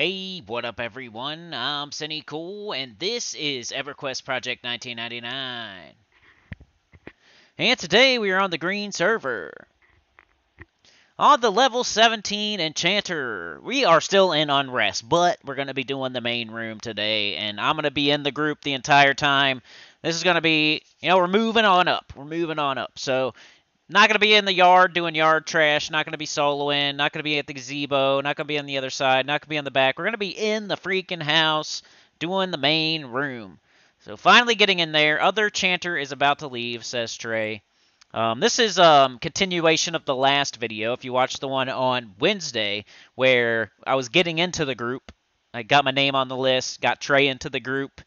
Hey, what up everyone? I'm Sinnycool, and this is EverQuest Project 1999. And today we are on the green server. On the level 17 Enchanter. We are still in UNREST, but we're going to be doing the main room today, and I'm going to be in the group the entire time. This is going to be, we're moving on up. We're moving on up. So, not going to be in the yard doing yard trash. Not going to be soloing. Not going to be at the gazebo. Not going to be on the other side. Not going to be on the back. We're going to be in the freaking house doing the main room. So finally getting in there. Other chanter is about to leave, says Trey. This is continuation of the last video. If you watched the one on Wednesday where I was getting into the group. I got my name on the list. Got Trey into the group.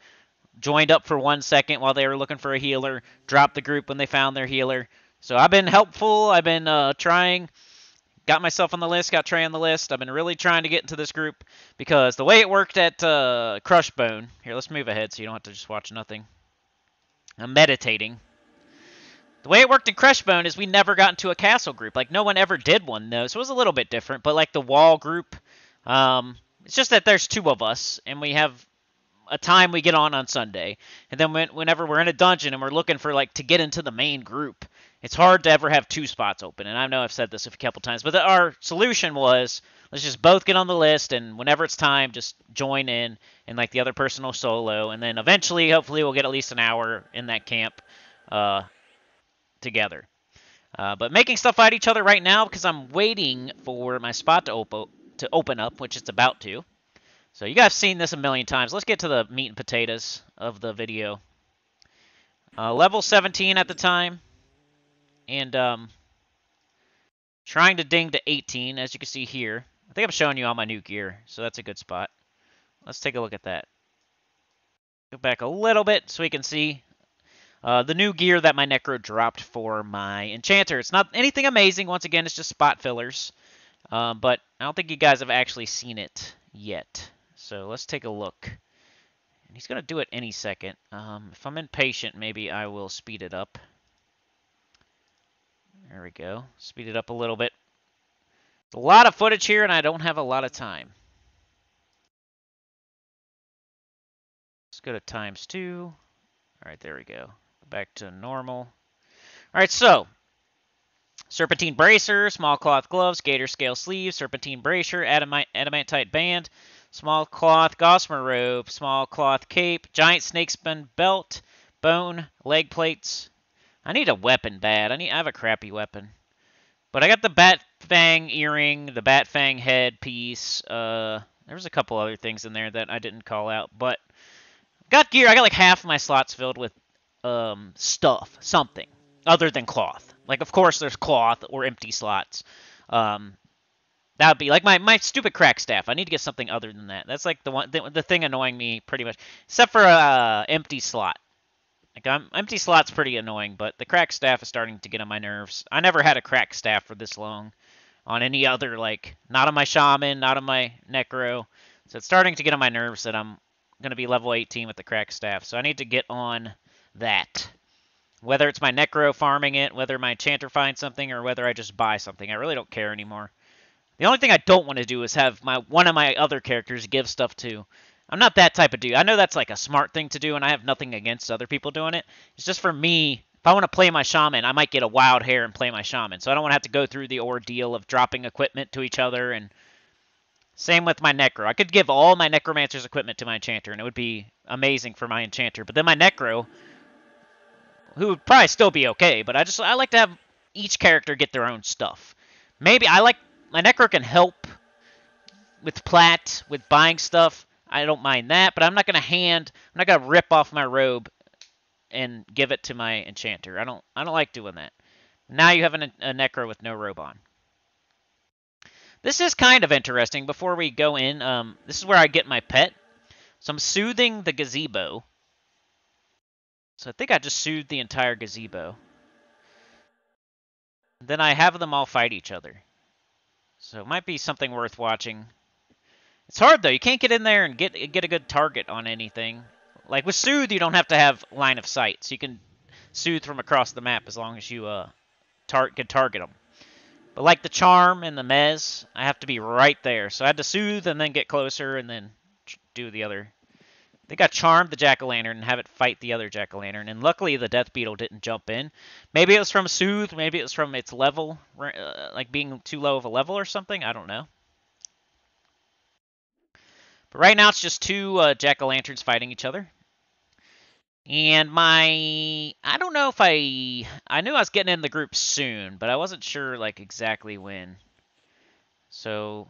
Joined up for 1 second while they were looking for a healer. Dropped the group when they found their healer. So I've been helpful. I've been trying. Got myself on the list. Got Trey on the list. I've been really trying to get into this group because the way it worked at Crushbone. Here, let's move ahead so you don't have to just watch nothing. I'm meditating. The way it worked in Crushbone is we never got into a castle group. Like, no one ever did one, though. So it was a little bit different. But, like, the wall group, it's just that there's two of us. And we have a time we get on Sunday. And then whenever we're in a dungeon and we're looking for, like, to get into the main group, it's hard to ever have two spots open. And I know I've said this a couple times. But our solution was, let's just both get on the list. And whenever it's time, just join in. And, like, the other person will solo. And then eventually, hopefully, we'll get at least an hour in that camp together. But making stuff fight each other right now because I'm waiting for my spot to open up, which it's about to. So you guys have seen this a million times. Let's get to the meat and potatoes of the video. Level 17 at the time. And trying to ding to 18, as you can see here. I think I'm showing you all my new gear, so that's a good spot. Let's take a look at that. Go back a little bit so we can see the new gear that my Necro dropped for my Enchanter. It's not anything amazing. Once again, it's just spot fillers. But I don't think you guys have actually seen it yet. So let's take a look. And he's going to do it any second. If I'm impatient, maybe I will speed it up. There we go. Speed it up a little bit. It's a lot of footage here, and I don't have a lot of time. Let's go to ×2. All right, there we go. Back to normal. All right, so serpentine bracer, small cloth gloves, gator scale sleeves, serpentine bracer, adamantite band, small cloth gossamer robe, small cloth cape, giant snakeskin belt, bone, leg plates. I need a weapon bad. I have a crappy weapon. But I got the bat fang earring, the bat fang head piece. There was a couple other things in there that I didn't call out, but got gear. I got like half of my slots filled with stuff, something other than cloth. Like, of course, there's cloth or empty slots. That would be like my stupid crack staff. I need to get something other than that. That's like the thing annoying me pretty much, except for empty slot. Like, empty slot's pretty annoying, but the crack staff is starting to get on my nerves. I never had a crack staff for this long on any other, like, not on my shaman, not on my necro. So it's starting to get on my nerves that I'm going to be level 18 with the crack staff. So I need to get on that. Whether it's my necro farming it, whether my enchanter finds something, or whether I just buy something. I really don't care anymore. The only thing I don't want to do is have one of my other characters give stuff to. I'm not that type of dude. I know that's like a smart thing to do, and I have nothing against other people doing it. It's just for me, if I want to play my shaman, I might get a wild hair and play my shaman. So I don't want to have to go through the ordeal of dropping equipment to each other. And same with my necro. I could give all my necromancer's equipment to my enchanter, and it would be amazing for my enchanter. But then my necro, who would probably still be okay, but I like to have each character get their own stuff. Maybe my necro can help with plat, with buying stuff. I don't mind that, but I'm not gonna rip off my robe and give it to my enchanter. I don't like doing that. Now you have a necro with no robe on. This is kind of interesting. Before we go in, this is where I get my pet. So I'm soothing the gazebo. So I think I just soothed the entire gazebo. Then I have them all fight each other. So it might be something worth watching. It's hard, though. You can't get in there and get a good target on anything. Like, with Soothe, you don't have to have line of sight. So you can soothe from across the map as long as you can target them. But like the Charm and the Mez, I have to be right there. So I had to Soothe and then get closer and then do the other. They got Charmed the Jack-o'-lantern and have it fight the other Jack-o'-lantern. And luckily the Death Beetle didn't jump in. Maybe it was from Soothe. Maybe it was from its level, like being too low of a level or something. I don't know. But right now it's just two Jack-o'-lanterns fighting each other. And I don't know if I knew I was getting in the group soon, but I wasn't sure like exactly when. So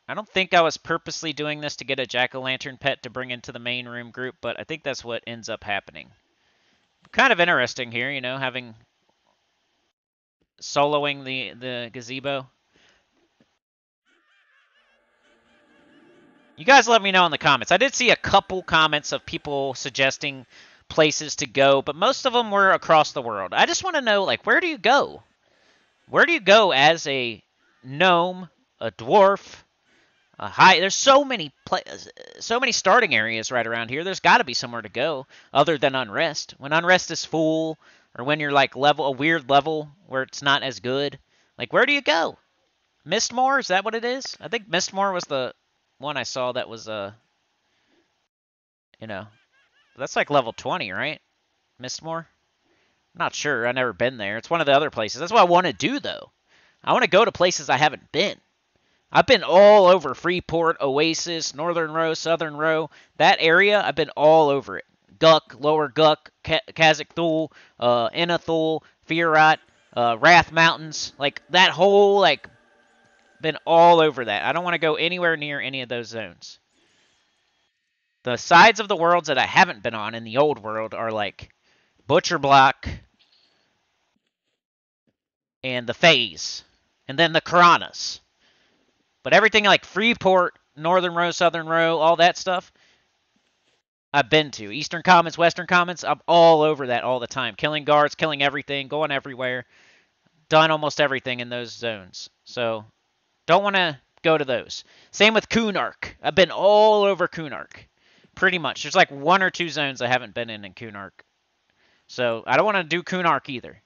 I don't think I was purposely doing this to get a jack-o'-lantern pet to bring into the main room group, but I think that's what ends up happening. Kind of interesting here, you know, having soloing the gazebo. You guys let me know in the comments. I did see a couple comments of people suggesting places to go, but most of them were across the world. I just want to know, like, where do you go? Where do you go as a gnome, a dwarf, a high? There's so many starting areas right around here. There's got to be somewhere to go other than Unrest. When Unrest is full, or when you're like a weird level where it's not as good, like where do you go? Mistmore, is that what it is? I think Mistmore was the one I saw that was you know, that's like level 20, right? Mistmore? Not sure. I've never been there. It's one of the other places. That's what I want to do, though. I want to go to places I haven't been. I've been all over Freeport, Oasis, Northern Row, Southern Row. That area, I've been all over it. Guck, Lower Guck, Kazakh Thul, Inathul, Firat, Wrath Mountains. Like, that whole, like, been all over that. I don't want to go anywhere near any of those zones. The sides of the worlds that I haven't been on in the old world are, like, Butcher Block, and the Phase, and then the Karanas. But everything like Freeport, Northern Row, Southern Row, all that stuff, I've been to. Eastern Commons, Western Commons, I'm all over that all the time. Killing guards, killing everything, going everywhere. Done almost everything in those zones. So, don't want to go to those. Same with Kunark. I've been all over Kunark. Pretty much. There's like one or two zones I haven't been in Kunark. So, I don't want to do Kunark either.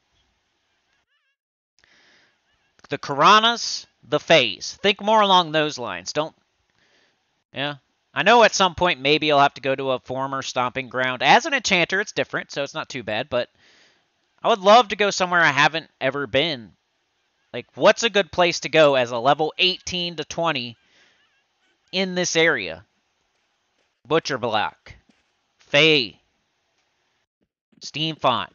The Karanas, the Phase. Think more along those lines. Don't... Yeah. I know at some point maybe I'll have to go to a former stomping ground. As an enchanter, it's different, so it's not too bad, but I would love to go somewhere I haven't ever been. Like, what's a good place to go as a level 18 to 20 in this area? Butcher Block, Fae, Steam Font,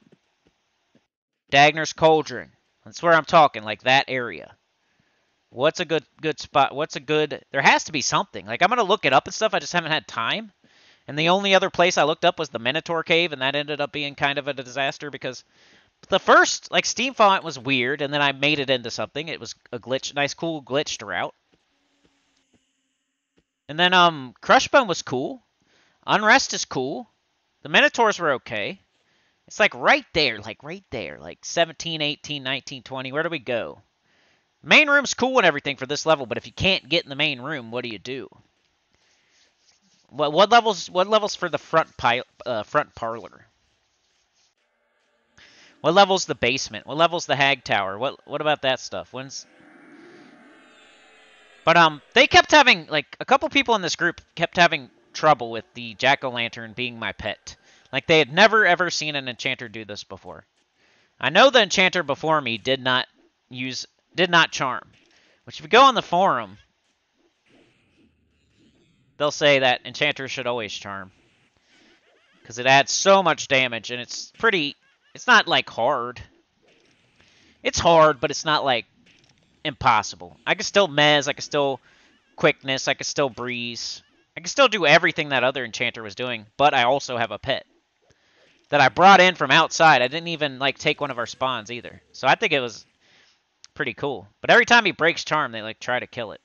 Dagner's Cauldron. That's where I'm talking, like that area. What's a good spot? What's a good... There has to be something. Like, I'm going to look it up and stuff. I just haven't had time. And the only other place I looked up was the Minotaur Cave, and that ended up being kind of a disaster because the first, like, Steam Font was weird, and then I made it into something. It was a glitch, nice, cool glitched route. And then, Crushbone was cool. Unrest is cool. The Minotaurs were okay. It's, like, right there. Like, 17, 18, 19, 20. Where do we go? Main room's cool and everything for this level, but if you can't get in the main room, what do you do? What levels for the front parlor? What level's the basement? What level's the Hag Tower? What about that stuff? But they kept having, like, a couple people in this group kept having trouble with the jack-o'-lantern being my pet. Like, they had never ever seen an enchanter do this before. I know the enchanter before me did not charm. Which if you go on the forum, they'll say that enchanters should always charm. Because it adds so much damage, and it's not, like, hard. It's hard, but it's not, like, impossible. I can still mez, I can still quickness, I can still breeze. I can still do everything that other enchanter was doing, but I also have a pet. That I brought in from outside. I didn't even, like, take one of our spawns either. So I think it was pretty cool. But every time he breaks charm, they, like, try to kill it.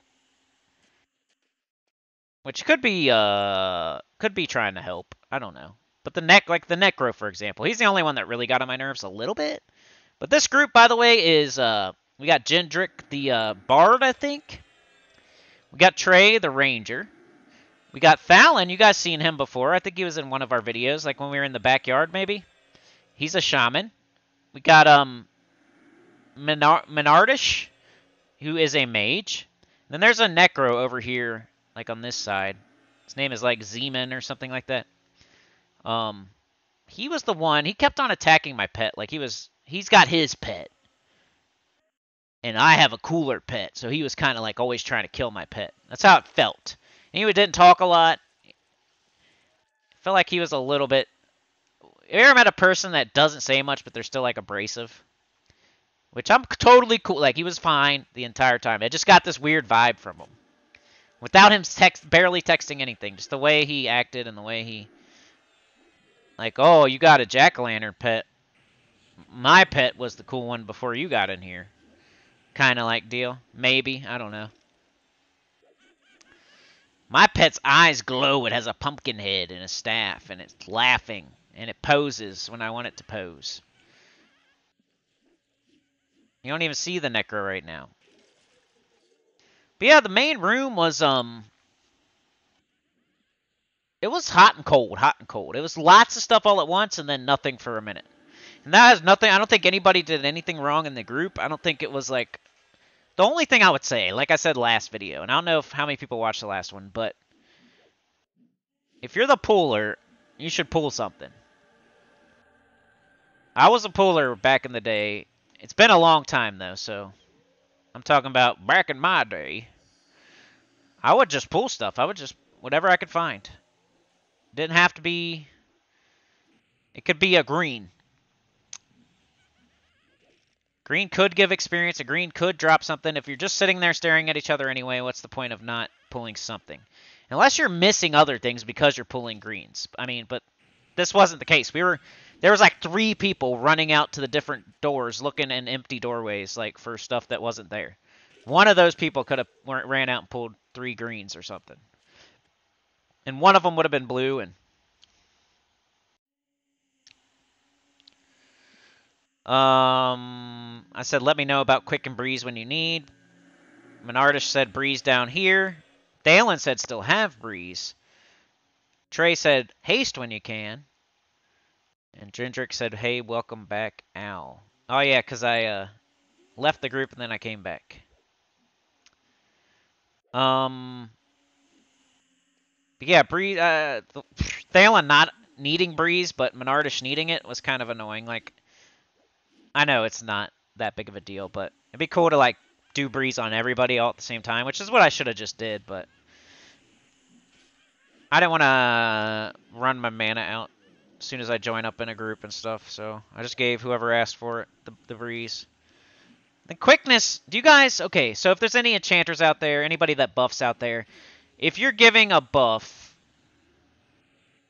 Which could be trying to help. I don't know. But the Necro, for example, he's the only one that really got on my nerves a little bit. But this group, by the way, is, we got Gendrick, the Bard, I think. We got Trey, the Ranger. We got Fallon. You guys seen him before. I think he was in one of our videos, like when we were in the backyard, maybe. He's a Shaman. We got, Menardish. who is a mage. And then there's a necro over here, like on this side. His name is like Zeman or something like that. He was the one. He kept on attacking my pet. Like he's got his pet, and I have a cooler pet. So he was kind of like always trying to kill my pet. That's how it felt. And he didn't talk a lot. Felt like he was a little bit. Have you ever met a person that doesn't say much, but they're still like abrasive? Which I'm totally cool. Like he was fine the entire time. I just got this weird vibe from him, without him barely texting anything. Just the way he acted and the way he, like, oh, you got a jack-o'-lantern pet. My pet was the cool one before you got in here. Kind of like deal. Maybe. I don't know. My pet's eyes glow. It has a pumpkin head and a staff, and it's laughing, and it poses when I want it to pose. You don't even see the necro right now. But yeah, the main room was, it was hot and cold, hot and cold. It was lots of stuff all at once, and then nothing for a minute. And that has nothing, I don't think anybody did anything wrong in the group. I don't think it was like, the only thing I would say, like I said last video, and I don't know how many people watched the last one, but if you're the pooler, you should pool something. I was a pooler back in the day. It's been a long time, though, so I'm talking about back in my day. I would just pool stuff. I would just, whatever I could find. Didn't have to be, it could be a green. Green could give experience. A green could drop something. If you're just sitting there staring at each other anyway, what's the point of not pulling something? Unless you're missing other things because you're pulling greens. I mean, but this wasn't the case. There was like 3 people running out to the different doors looking in empty doorways like for stuff that wasn't there. One of those people could have ran out and pulled 3 greens or something. And one of them would have been blue. And I said, let me know about Quick and Breeze when you need. Menardish said Breeze down here. Dalen said still have Breeze. Trey said haste when you can. And Gendrick said, hey, welcome back, Al. Oh, yeah, because I left the group and then I came back. But yeah, Breeze, Thalen not needing Breeze, but Menardish needing it was kind of annoying. Like, I know it's not that big of a deal, but it'd be cool to, like, do Breeze on everybody all at the same time, which is what I should have just did, but I didn't want to run my mana out as soon as I join up in a group and stuff, so I just gave whoever asked for it the Breeze. The quickness, do you guys, okay, so if there's any enchanters out there, anybody that buffs out there, if you're giving a buff,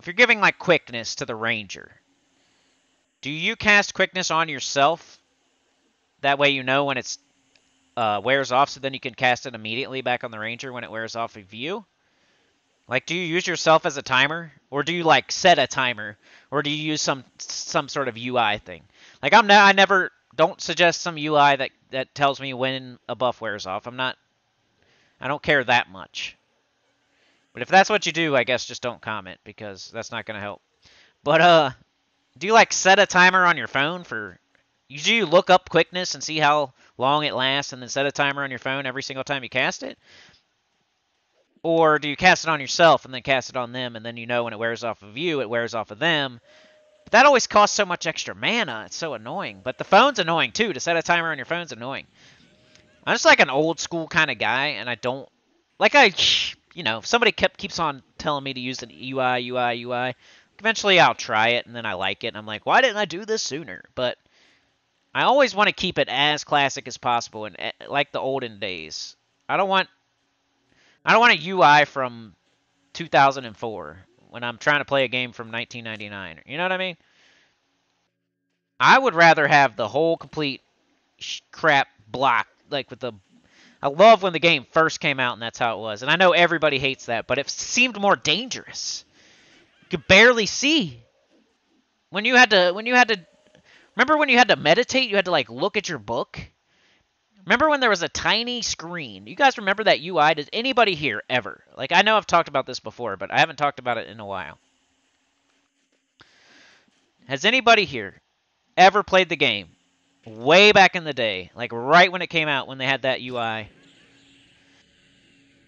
if you're giving, like, quickness to the ranger, do you cast quickness on yourself? That way you know when it's wears off, so then you can cast it immediately back on the ranger when it wears off of you? Like, do you use yourself as a timer? Or do you, like, set a timer? Or do you use some sort of UI thing? Like, I never, don't suggest some UI that tells me when a buff wears off. I don't care that much. But if that's what you do, I guess just don't comment, because that's not going to help. But, do you, like, set a timer on your phone for... Do you look up quickness and see how long it lasts and then set a timer on your phone every single time you cast it? Or do you cast it on yourself and then cast it on them, and then you know when it wears off of you, it wears off of them? But that always costs so much extra mana. It's so annoying. But the phone's annoying, too. To set a timer on your phone's annoying. I'm just like an old school kind of guy, and I don't... Like, you know, if somebody keeps on telling me to use an UI, eventually I'll try it, and then I like it, and I'm like, why didn't I do this sooner? But I always want to keep it as classic as possible, and like the olden days. I don't want a UI from 2004 when I'm trying to play a game from 1999. You know what I mean? I would rather have the whole complete crap block, like with the... I love when the game first came out and that's how it was. And I know everybody hates that, but it seemed more dangerous. You could barely see. When you had to... Remember when you had to meditate? You had to, like, look at your book? Remember when there was a tiny screen? You guys remember that UI? Does anybody here ever? Like, I know I've talked about this before, but I haven't talked about it in a while. Has anybody here ever played the game Way back in the day, like right when it came out, when they had that UI.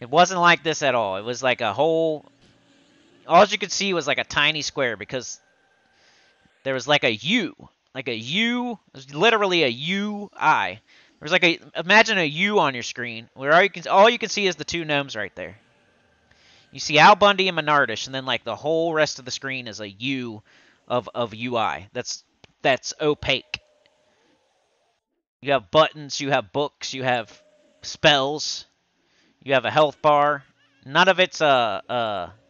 It wasn't like this at all. It was like a whole... All you could see was like a tiny square because there was like a U. Like a U. It was literally a UI. There's like a... Imagine a U on your screen where all you can see is the two gnomes right there. You see Al Bundy and Menardish, and then like the whole rest of the screen is a U of UI. That's opaque. You have buttons, you have books, you have spells, you have a health bar. None of it's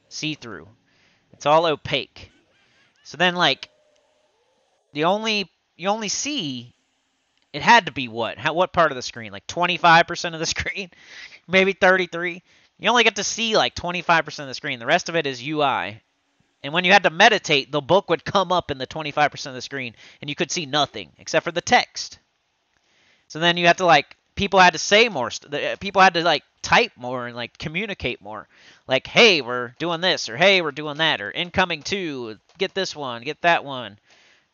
see-through. It's all opaque. So then like you only see it had to be what part of the screen? Like 25% of the screen? Maybe 33. You only get to see like 25% of the screen. The rest of it is UI. And when you had to meditate, the book would come up in the 25% of the screen, and you could see nothing except for the text. So then you had to like people had to say more. People had to like type more and like communicate more. Like, hey, we're doing this, or hey, we're doing that, or incoming 2, get this one, get that one.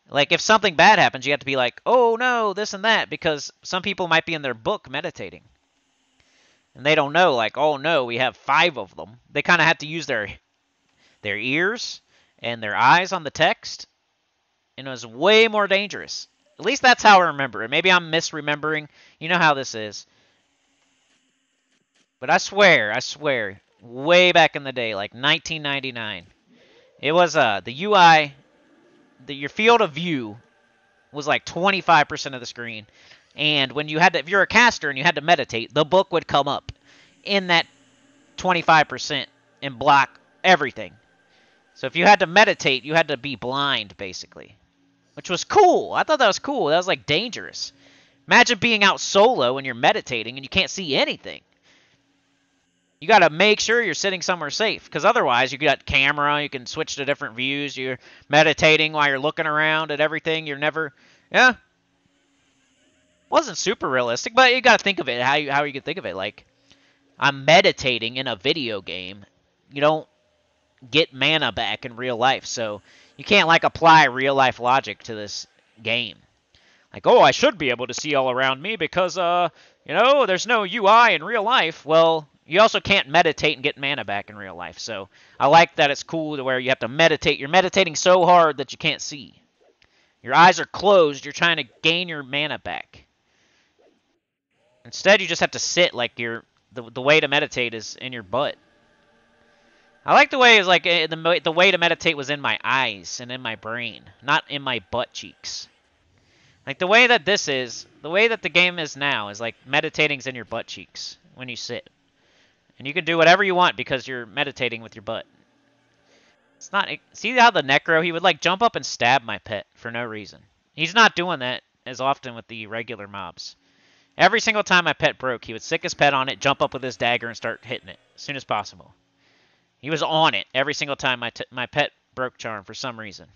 Like if something bad happens, you have to be like, oh no, this and that, because some people might be in their book meditating. And they don't know, like, oh no, we have 5 of them. They kind of have to use their ears and their eyes on the text, and it was way more dangerous. At least that's how I remember it. Maybe I'm misremembering. You know how this is. But I swear, way back in the day, like 1999, it was the UI, your field of view was like 25% of the screen. And when you had to, if you're a caster and you had to meditate, the book would come up in that 25% and block everything. So if you had to meditate, you had to be blind, basically. Which was cool. I thought that was cool. That was, like, dangerous. Imagine being out solo and you're meditating and you can't see anything. You got to make sure you're sitting somewhere safe. Because otherwise, you got camera, you can switch to different views. You're meditating while you're looking around at everything. You're never... Yeah. Wasn't super realistic, but you got to think of it. How you could think of it. Like, I'm meditating in a video game. You don't get mana back in real life, so you can't like apply real life logic to this game. Like, oh, I should be able to see all around me because there's no UI in real life. Well, you also can't meditate and get mana back in real life. So I like that it's cool to where you have to meditate. You're meditating so hard that you can't see. Your eyes are closed. You're trying to gain your mana back. Instead, you just have to sit like the way to meditate is in your butt. I like the way it's like the way to meditate was in my eyes and in my brain, not in my butt cheeks. Like the way that the way that the game is now is like meditating's in your butt cheeks when you sit. And you can do whatever you want because you're meditating with your butt. It's not... See how the Necro, he would like jump up and stab my pet for no reason. He's not doing that as often with the regular mobs. Every single time my pet broke, he would sick his pet on it, jump up with his dagger, and start hitting it as soon as possible. He was on it every single time my pet broke charm for some reason.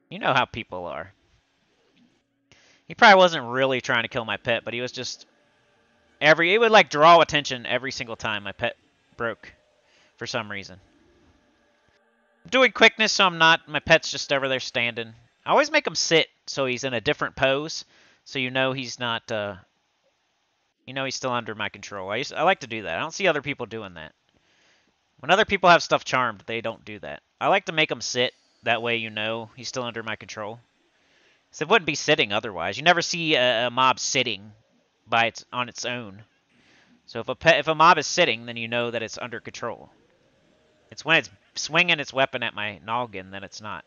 You know how people are. He probably wasn't really trying to kill my pet, but he was just... It would like draw attention every single time my pet broke for some reason. I'm doing quickness, so I'm not... My pet's just over there standing. I always make him sit so he's in a different pose, so you know he's not... You know he's still under my control. I like to do that. I don't see other people doing that. When other people have stuff charmed, they don't do that. I like to make them sit. That way you know he's still under my control. So it wouldn't be sitting otherwise. You never see a mob sitting on its own. So if a mob is sitting, then you know that it's under control. It's when it's swinging its weapon at my noggin that it's not.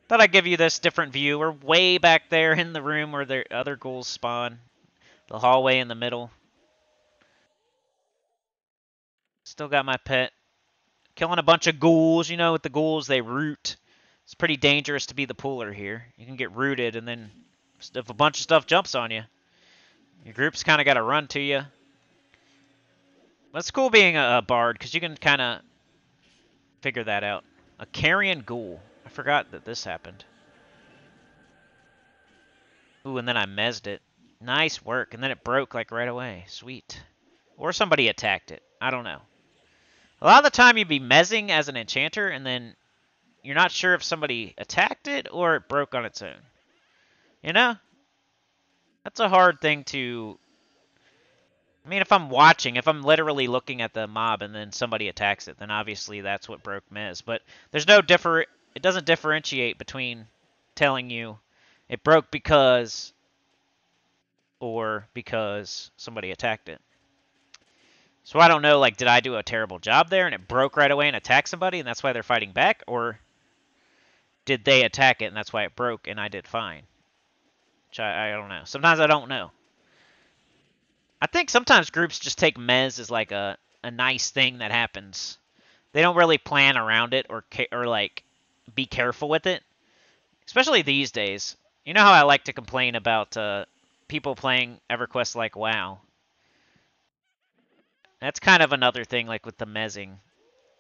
Thought I'd give you this different view. We're way back there in the room where the other ghouls spawn. The hallway in the middle. Still got my pet. Killing a bunch of ghouls. You know, with the ghouls, they root. It's pretty dangerous to be the puller here. You can get rooted, and then if a bunch of stuff jumps on you, your group's kind of got to run to you. But it's cool being a bard, because you can kind of figure that out. A carrion ghoul. I forgot that this happened. Ooh, and then I mezzed it. Nice work. And then it broke, like, right away. Sweet. Or somebody attacked it. I don't know. A lot of the time you'd be mezzing as an enchanter, and then you're not sure if somebody attacked it or it broke on its own. You know? That's a hard thing to... I mean, if I'm watching, if I'm literally looking at the mob and then somebody attacks it, then obviously that's what broke Mez. But there's no it doesn't differentiate between telling you it broke because or because somebody attacked it. So I don't know, like, did I do a terrible job there and it broke right away and attacked somebody and that's why they're fighting back? Or did they attack it and that's why it broke and I did fine? Which I don't know. Sometimes I don't know. I think sometimes groups just take Mez as like a nice thing that happens. They don't really plan around it or like be careful with it. Especially these days. You know how I like to complain about people playing EverQuest like WoW? That's kind of another thing like with the mezzing.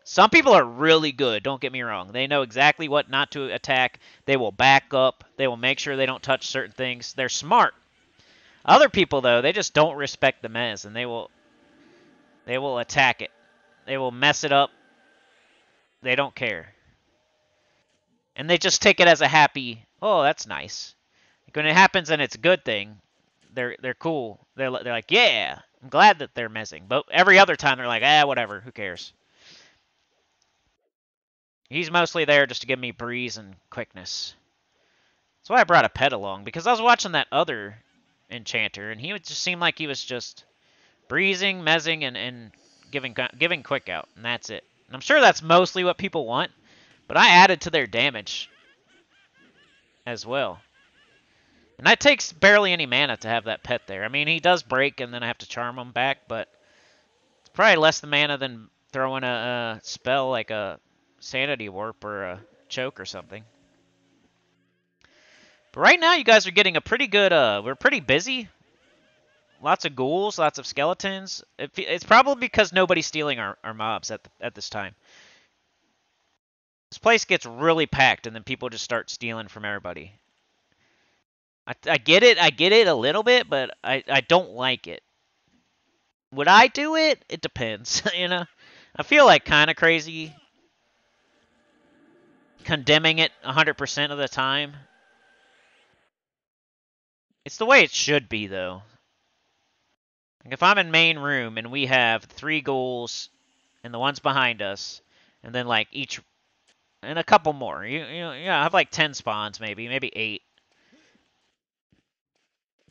Some people are really good, don't get me wrong. They know exactly what not to attack. They will back up. They will make sure they don't touch certain things. They're smart. Other people, though, they just don't respect the mez, and they will attack it. They will mess it up. They don't care. And they just take it as a happy, oh, that's nice. Like when it happens and it's a good thing, they're cool. They're like, yeah, I'm glad that they're messing. But every other time they're like, whatever, who cares? He's mostly there just to give me breeze and quickness. That's why I brought a pet along, because I was watching that other Enchanter, and he would just seem like he was just breezing, mezzing, and giving quick out, and that's it. And I'm sure that's mostly what people want, but I added to their damage as well. And that takes barely any mana to have that pet there. I mean, he does break, and then I have to charm him back, but it's probably less the mana than throwing a spell like a Sanity Warp or a Choke or something. But right now, you guys are getting a pretty good, we're pretty busy. Lots of ghouls, lots of skeletons. It's probably because nobody's stealing our mobs at this time. This place gets really packed, and then people just start stealing from everybody. I get it a little bit, but I don't like it. Would I do it? It depends, you know? I feel like kind of crazy condemning it 100% of the time. It's the way it should be, though. Like if I'm in main room and we have 3 ghouls and the ones behind us, and then like each and a couple more. I have like 10 spawns maybe 8.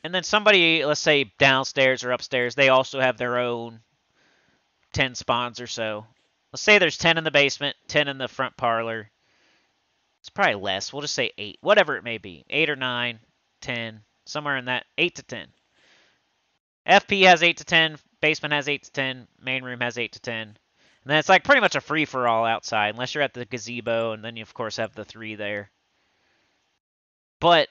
And then somebody, let's say downstairs or upstairs, they also have their own 10 spawns or so. Let's say there's 10 in the basement, 10 in the front parlor. It's probably less. We'll just say 8, whatever it may be. 8 or 9, 10, somewhere in that 8 to 10. FP has 8 to 10, basement has 8 to 10, main room has 8 to 10. And then it's like pretty much a free-for-all outside, unless you're at the gazebo, and then you, of course, have the 3 there. But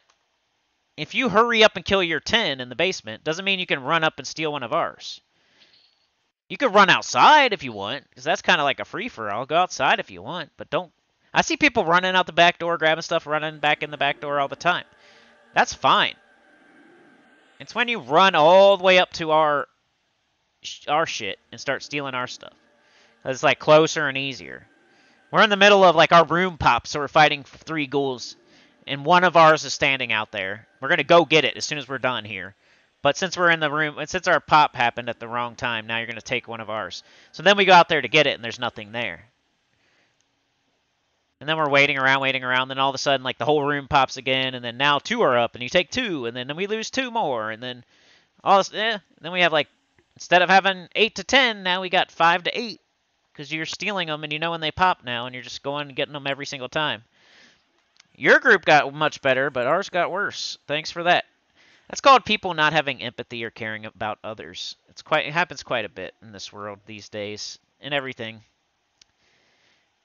if you hurry up and kill your 10 in the basement, doesn't mean you can run up and steal one of ours. You could run outside if you want, because that's kind of like a free-for-all. Go outside if you want, but don't... I see people running out the back door, grabbing stuff, running back in the back door all the time. That's fine. It's when you run all the way up to our shit and start stealing our stuff. It's like closer and easier. We're in the middle of like our room pop, so we're fighting 3 ghouls, and one of ours is standing out there. We're gonna go get it as soon as we're done here. But since we're in the room, and since our pop happened at the wrong time, now you're gonna take one of ours. So then we go out there to get it, and there's nothing there. And then we're waiting around, then all of a sudden, like, the whole room pops again, and then now 2 are up, and you take 2, and then we lose 2 more, and then all this, then we have, like, instead of having 8 to 10, now we got 5 to 8, because you're stealing them, and you know when they pop now, and you're just going and getting them every single time. Your group got much better, but ours got worse. Thanks for that. That's called people not having empathy or caring about others. It happens quite a bit in this world these days, in everything.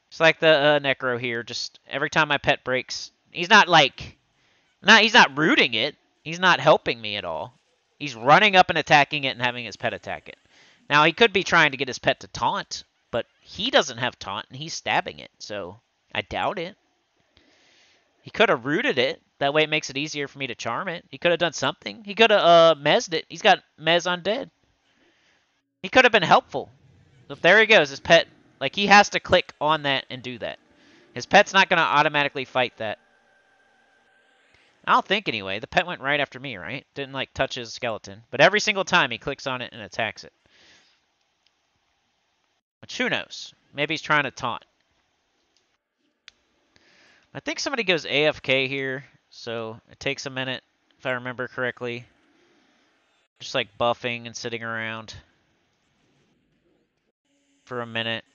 It's like the Necro here. Just every time my pet breaks, he's not rooting it. He's not helping me at all. He's running up and attacking it and having his pet attack it. Now, he could be trying to get his pet to taunt, but he doesn't have taunt, and he's stabbing it, so I doubt it. He could have rooted it. That way it makes it easier for me to charm it. He could have done something. He could have mezzed it. He's got mez undead. He could have been helpful. So there he goes, his pet. Like, he has to click on that and do that. His pet's not going to automatically fight that. I don't think anyway. The pet went right after me, right? Didn't like touch his skeleton. But every single time he clicks on it and attacks it. Which who knows? Maybe he's trying to taunt. I think somebody goes AFK here, so it takes a minute, if I remember correctly. Just like buffing and sitting around for a minute.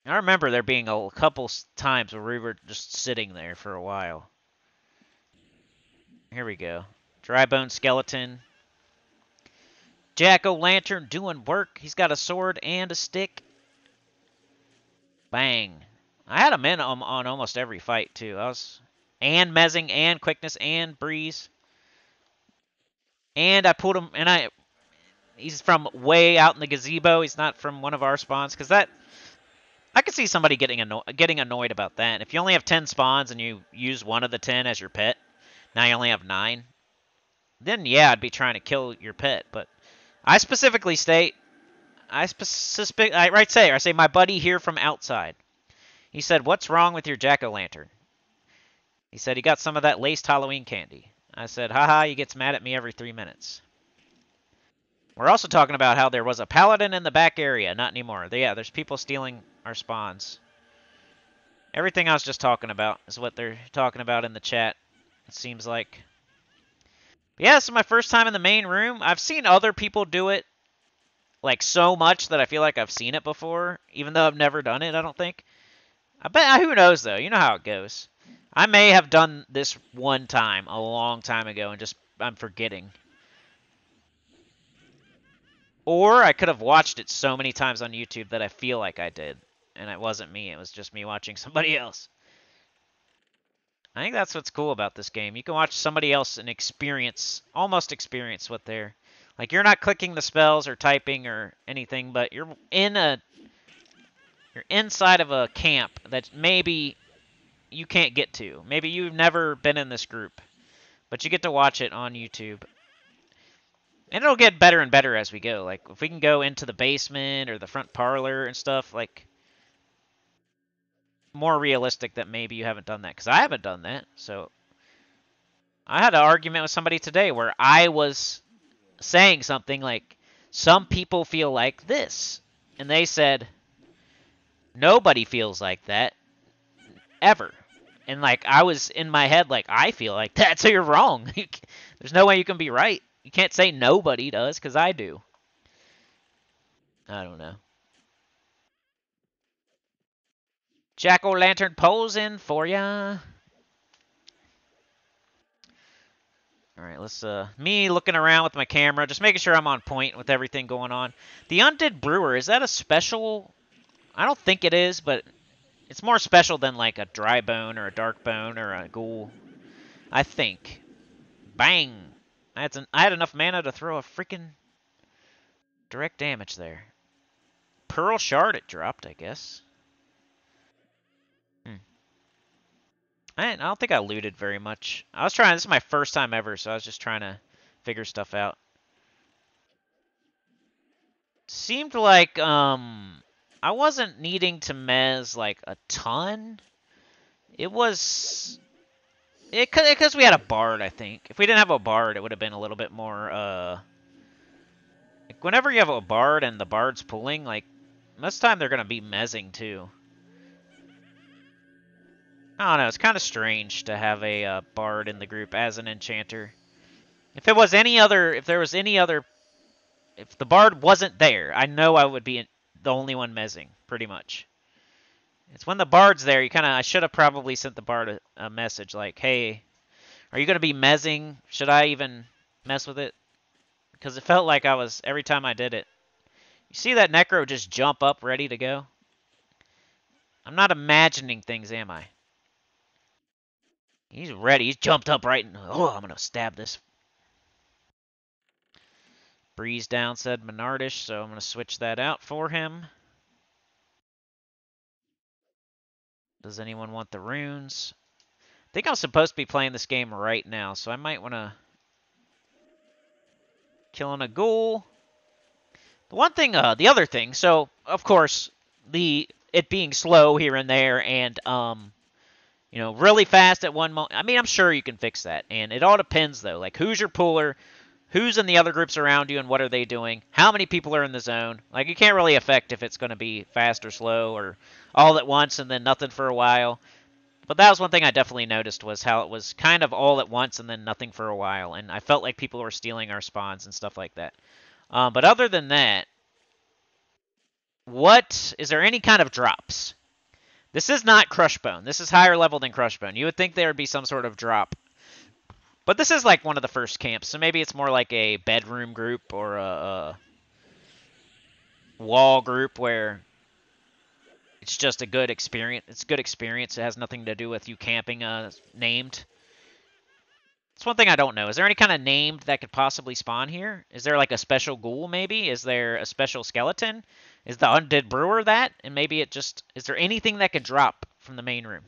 I remember there being a couple times where we were just sitting there for a while. Here we go. Dry bone skeleton. Jack-o'-lantern doing work. He's got a sword and a stick. Bang. I had him in on almost every fight, too. And mezzing, and quickness, and breeze. And I pulled him, and he's from way out in the gazebo. He's not from one of our spawns, because I could see somebody getting annoyed about that. If you only have 10 spawns and you use one of the 10 as your pet, now you only have 9, then yeah, I'd be trying to kill your pet. But I specifically state, I say my buddy here from outside. He said, "What's wrong with your jack-o'-lantern?" He said he got some of that laced Halloween candy. I said, haha, he gets mad at me every 3 minutes. We're also talking about how there was a paladin in the back area. Not anymore. Yeah, there's people stealing our spawns. Everything I was just talking about is what they're talking about in the chat, it seems like. But yeah, this is my first time in the main room. I've seen other people do it, like, so much that I feel like I've seen it before, even though I've never done it, I don't think. I bet, who knows, though? You know how it goes. I may have done this one time, a long time ago, and just, I'm forgetting. Or I could have watched it so many times on YouTube that I feel like I did. And it wasn't me, it was just me watching somebody else. I think that's what's cool about this game. You can watch somebody else and almost experience what they're... Like, you're not clicking the spells or typing or anything, but you're inside of a camp that maybe you can't get to. Maybe you've never been in this group, but you get to watch it on YouTube. And it'll get better and better as we go. Like, if we can go into the basement or the front parlor and stuff, like, more realistic that maybe you haven't done that. Because I haven't done that. So, I had an argument with somebody today where I was saying something like, some people feel like this. And they said, nobody feels like that. Ever. And, like, I was in my head like, I feel like that, so you're wrong. There's no way you can be right. You can't say nobody does, because I do. I don't know. Jack-o'-lantern posing for ya. Alright, let's, me looking around with my camera, just making sure I'm on point with everything going on. The Undead Brewer, is that a special? I don't think it is, but it's more special than, like, a dry bone or a dark bone or a ghoul. I think. Bang! I had enough mana to throw a freaking direct damage there. Pearl Shard it dropped, I guess. I don't think I looted very much. This is my first time ever, so I was just trying to figure stuff out. Seemed like, I wasn't needing to mez, like, a ton. Because we had a bard, I think. If we didn't have a bard, it would have been a little bit more, like, whenever you have a bard and the bard's pulling, like, most of the time they're going to be mezzing, too. I don't know, it's kind of strange to have a bard in the group as an enchanter. If the bard wasn't there, I know I would be the only one mezzing, pretty much. It's when the bard's there, I should have probably sent the bard a message like, hey, are you going to be mezzing? Should I even mess with it? Because it felt like every time I did it. You see that Necro just jump up ready to go? I'm not imagining things, am I? He's ready. He's jumped up right and, oh, I'm going to stab this. Breeze down, said Menardish, so I'm going to switch that out for him. Does anyone want the runes? I think I'm supposed to be playing this game right now, so I might want to... Killing a ghoul. The other thing, so, of course, it being slow here and there, and, You know, really fast at one moment. I mean, I'm sure you can fix that. And it all depends, though. Like, who's your pooler? Who's in the other groups around you and what are they doing? How many people are in the zone? Like, you can't really affect if it's going to be fast or slow or all at once and then nothing for a while. But that was one thing I definitely noticed was how it was kind of all at once and then nothing for a while. And I felt like people were stealing our spawns and stuff like that. But other than that, what is there any kind of drops? This is not Crushbone. This is higher level than Crushbone. You would think there would be some sort of drop. But this is like one of the first camps, so maybe it's more like a bedroom group or a wall group where it's just a good experience. It's good experience. It has nothing to do with you camping named. That's one thing I don't know. Is there any kind of named that could possibly spawn here? Is there like a special ghoul maybe? Is there a special skeleton? Is the undead brewer that? And maybe it just... Is there anything that could drop from the main room?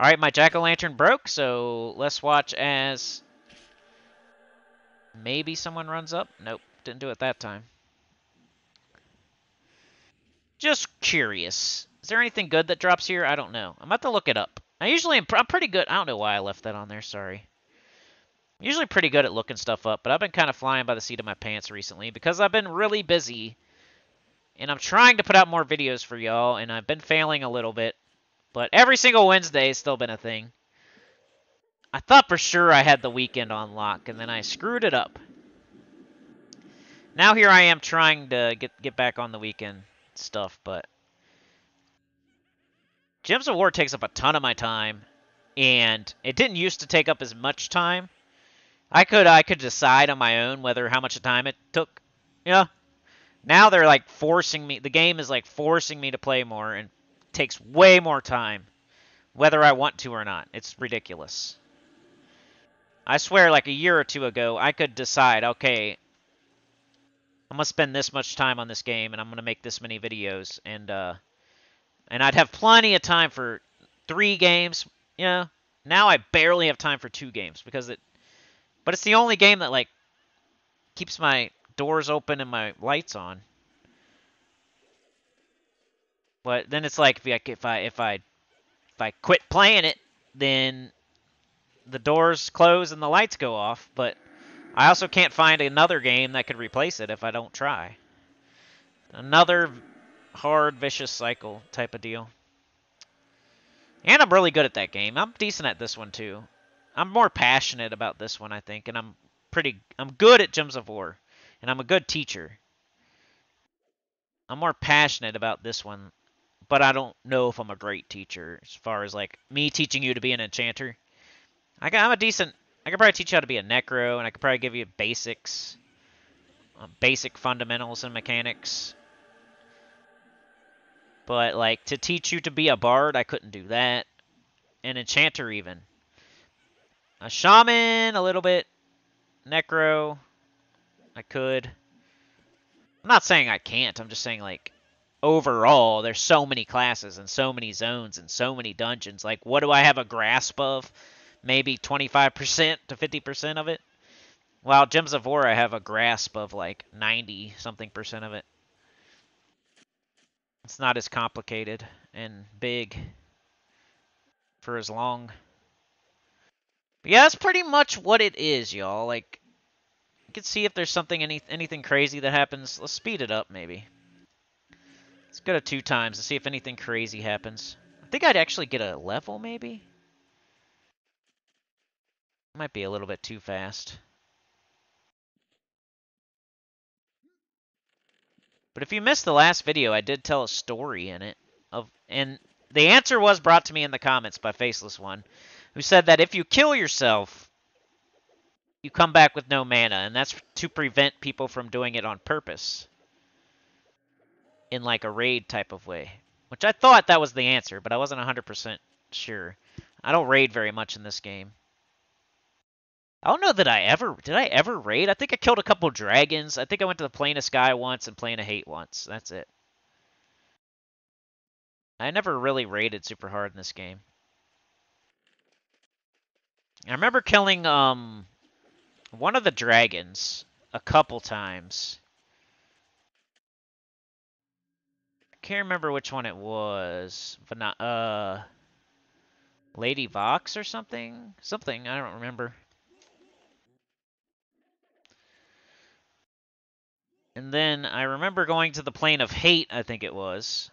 Alright, my jack-o'-lantern broke, so let's watch as... Maybe someone runs up? Nope, didn't do it that time. Just curious. Is there anything good that drops here? I don't know. I'm about to look it up. I'm pretty good. I don't know why I left that on there, sorry. I'm usually pretty good at looking stuff up, but I've been kind of flying by the seat of my pants recently because I've been really busy. And I'm trying to put out more videos for y'all, and I've been failing a little bit. But every single Wednesday has still been a thing. I thought for sure I had the weekend on lock, and then I screwed it up. Now here I am trying to get back on the weekend stuff, but... Gems of War takes up a ton of my time, and it didn't used to take up as much time. I could decide on my own how much time it took. Yeah. Now they're like forcing me. The game is like forcing me to play more and takes way more time, whether I want to or not. It's ridiculous. I swear, like a year or two ago, I could decide, okay, I'm gonna spend this much time on this game and I'm gonna make this many videos, and I'd have plenty of time for 3 games. You know, now I barely have time for 2 games because but it's the only game that like keeps my doors open and my lights on. But then it's like if I quit playing it, then the doors close and the lights go off. But I also can't find another game that could replace it if I don't try. Another hard, vicious cycle type of deal. And I'm really good at that game. I'm decent at this one too. I'm more passionate about this one, I think, and I'm good at Gems of War, and I'm a good teacher. I'm more passionate about this one, but I don't know if I'm a great teacher as far as like me teaching you to be an enchanter. I'm a decent. I could probably teach you how to be a necro, and I could probably give you basics, basic fundamentals and mechanics. But like to teach you to be a bard, I couldn't do that. An enchanter even. A shaman, a little bit. Necro, I could. I'm not saying I can't. I'm just saying like overall, there's so many classes and so many zones and so many dungeons. Like, what do I have a grasp of? Maybe 25% to 50% of it. While Gems of War, I have a grasp of like 90-something% of it. It's not as complicated and big for as long. But yeah, that's pretty much what it is, y'all. Like, you can see if there's anything crazy that happens. Let's speed it up, maybe. Let's go to 2 times to see if anything crazy happens. I think I'd actually get a level, maybe? Might be a little bit too fast. But if you missed the last video, I did tell a story in it. And the answer was brought to me in the comments by Faceless One, who said that if you kill yourself, you come back with no mana, and that's to prevent people from doing it on purpose. In like a raid type of way. Which I thought that was the answer, but I wasn't 100% sure. I don't raid very much in this game. I don't know that did I ever raid? I think I killed a couple dragons. I think I went to the Plane of Sky once and Plane of Hate once. That's it. I never really raided super hard in this game. I remember killing one of the dragons a couple times. I can't remember which one it was. But not Lady Vox or something? Something, I don't remember. And then I remember going to the Plane of Hate, I think it was.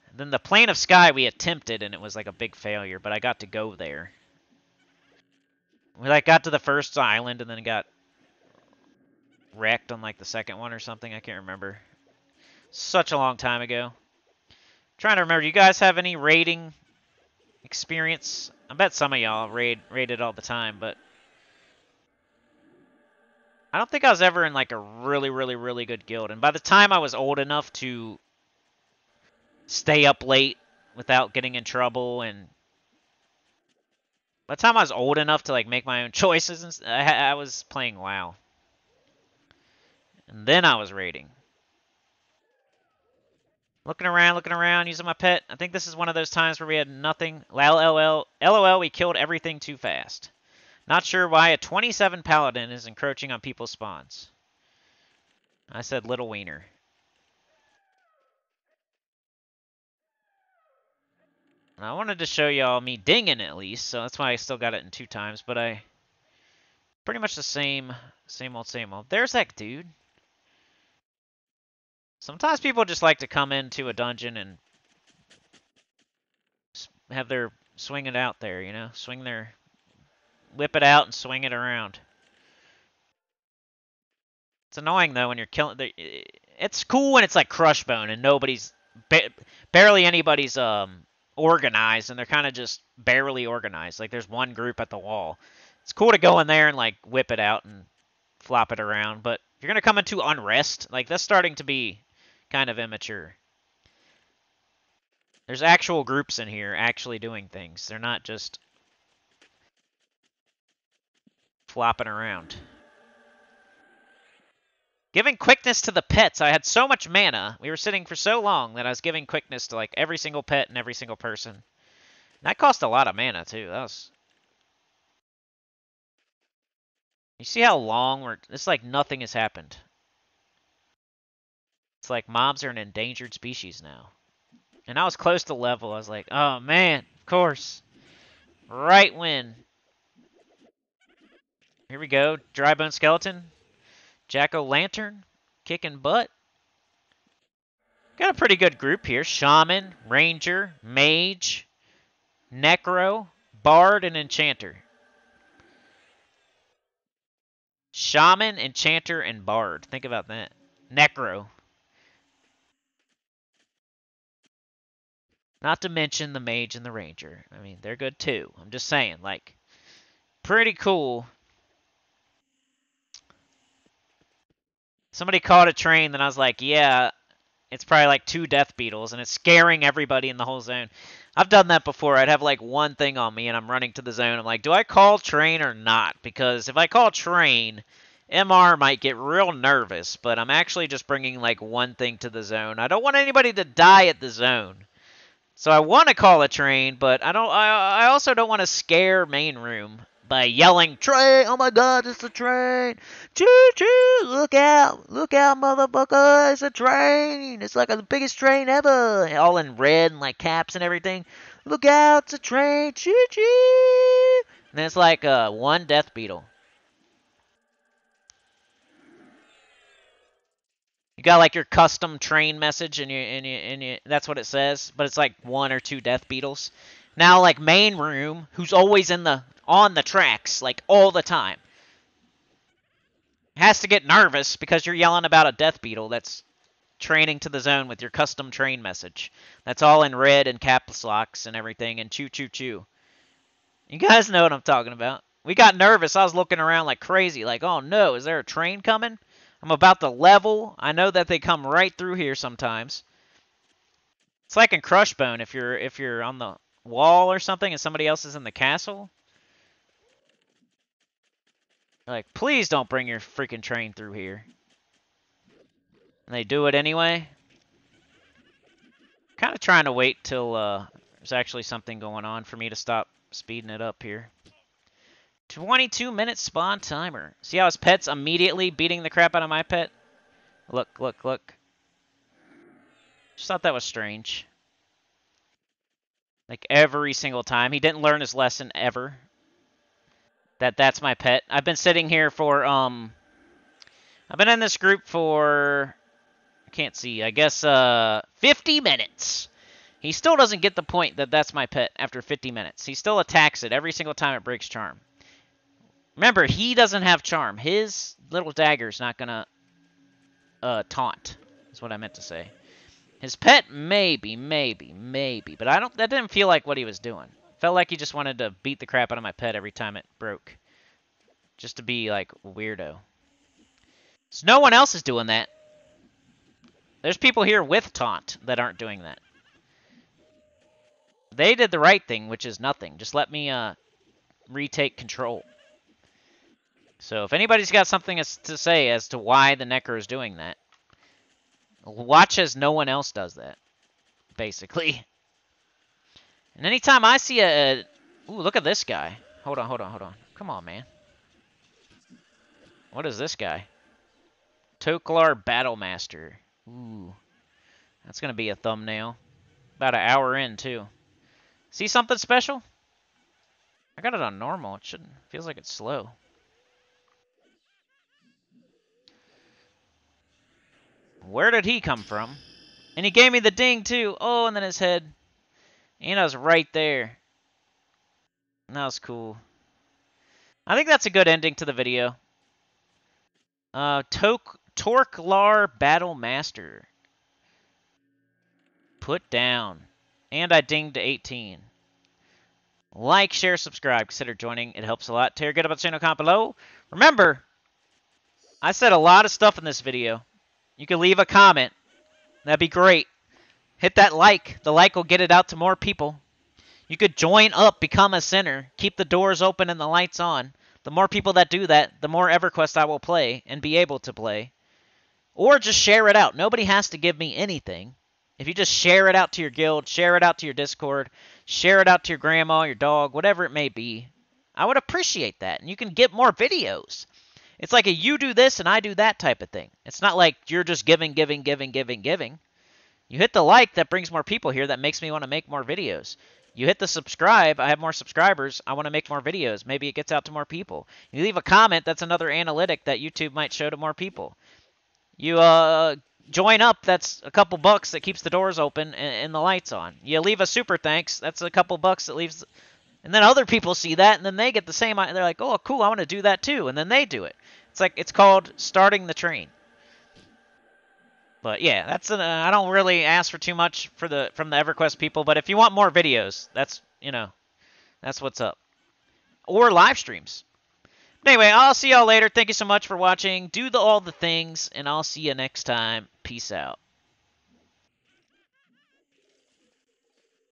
And then the Plane of Sky we attempted, and it was like a big failure, but I got to go there. We like got to the first island and then got wrecked on like the second one or something. I can't remember. Such a long time ago. Trying to remember. Do you guys have any raiding experience? I bet some of y'all raided all the time, but I don't think I was ever in like a really, really, really good guild. And by the time I was old enough to stay up late without getting in trouble, and by the time I was old enough to like make my own choices, and I was playing WoW. And then I was raiding. Looking around, using my pet. I think this is one of those times where we had nothing. LOL, we killed everything too fast. Not sure why a 27 paladin is encroaching on people's spawns. I said little wiener. And I wanted to show y'all me dinging at least, so that's why I still got it in 2 times, but I... Pretty much the same old, same old. There's that dude. Sometimes people just like to come into a dungeon and have their... swing it out there, you know? Swing their... whip it out and swing it around. It's annoying, though, when you're killing... It's cool when it's like Crushbone and nobody's... barely anybody's organized, and they're kind of just barely organized. Like, there's one group at the wall. It's cool to go in there and, like, whip it out and flop it around, but if you're going to come into Unrest, like, that's starting to be kind of immature. There's actual groups in here actually doing things. They're not just flopping around. Giving quickness to the pets. I had so much mana. We were sitting for so long that I was giving quickness to like every single pet and every single person. And that cost a lot of mana too. That was... You see how long we're... It's like nothing has happened. It's like mobs are an endangered species now. And I was close to level. I was like, oh man, of course. Right when. Here we go. Drybone Skeleton. Jack-o'-lantern. Kicking butt. Got a pretty good group here. Shaman, Ranger, Mage, Necro, Bard, and Enchanter. Shaman, Enchanter, and Bard. Think about that. Necro. Not to mention the Mage and the Ranger. I mean, they're good too. I'm just saying, like, pretty cool. Somebody called a train, then I was like, yeah, it's probably like 2 death beetles, and it's scaring everybody in the whole zone. I've done that before. I'd have like one thing on me, and I'm running to the zone. I'm like, do I call train or not? Because if I call train, MR might get real nervous, but I'm actually just bringing like one thing to the zone. I don't want anybody to die at the zone. So I want to call a train, but I also don't want to scare main room by yelling, train, oh my god, it's a train. Choo-choo, look out, motherfucker, it's a train. It's like the biggest train ever. All in red and like caps and everything. Look out, it's a train, choo-choo. And then it's like one death beetle. You got like your custom train message, and that's what it says, but it's like 1 or 2 death beetles. Now, like main room, who's always on the tracks, like all the time, has to get nervous because you're yelling about a death beetle that's training to the zone with your custom train message. That's all in red and caps locks and everything, and choo choo choo. You guys know what I'm talking about. We got nervous. I was looking around like crazy, like, oh no, is there a train coming? I'm about to level. I know that they come right through here sometimes. It's like in Crushbone, if you're on the wall or something and somebody else is in the castle. Like, please don't bring your freaking train through here. And they do it anyway. Kind of trying to wait till there's actually something going on for me to stop speeding it up here. 22-minute spawn timer. See how his pet's immediately beating the crap out of my pet? Look, look, look. Just thought that was strange. Like every single time. He didn't learn his lesson ever. That's my pet. I've been sitting here for I've been in this group for I can't see. I guess 50 minutes. He still doesn't get the point that that's my pet after 50 minutes. He still attacks it every single time it breaks charm. Remember, he doesn't have charm. His little dagger's not going to taunt, is what I meant to say. His pet, maybe. But that didn't feel like what he was doing. Felt like he just wanted to beat the crap out of my pet every time it broke. Just to be, like, a weirdo. So no one else is doing that. There's people here with taunt that aren't doing that. They did the right thing, which is nothing. Just let me retake control. So if anybody's got something to say as to why the Necker is doing that, watch as no one else does that, basically. And anytime I see ooh, look at this guy. Hold on. Come on, man. What is this guy? Toklar Battlemaster. Ooh. That's going to be a thumbnail. About an hour in, too. See something special? I got it on normal. It shouldn't. Feels like it's slow. Where did he come from? And he gave me the ding, too. Oh, and then his head. And I was right there. That was cool. I think that's a good ending to the video. Torklar Battlemaster. Put down. And I dinged to 18. Like, share, subscribe. Consider joining. It helps a lot. Tear, get up on the channel, comment below. Remember, I said a lot of stuff in this video. You can leave a comment. That'd be great. Hit that like. The like will get it out to more people. You could join up, become a sinner, keep the doors open and the lights on. The more people that do that, the more EverQuest I will play and be able to play. Or just share it out. Nobody has to give me anything. If you just share it out to your guild, share it out to your Discord, share it out to your grandma, your dog, whatever it may be, I would appreciate that. And you can get more videos. It's like a you do this and I do that type of thing. It's not like you're just giving. You hit the like, that brings more people here. That makes me want to make more videos. You hit the subscribe, I have more subscribers, I want to make more videos. Maybe it gets out to more people. You leave a comment, that's another analytic that YouTube might show to more people. You join up, that's a couple bucks that keeps the doors open and the lights on. You leave a super thanks, that's a couple bucks that leaves... And then other people see that, and then they get the same... They're like, oh, cool, I want to do that too. And then they do it. It's called starting the train. But yeah, that's I don't really ask for too much from the EverQuest people, but if you want more videos, that's what's up. Or live streams. But anyway, I'll see y'all later. Thank you so much for watching. Do all the things, and I'll see you next time. Peace out.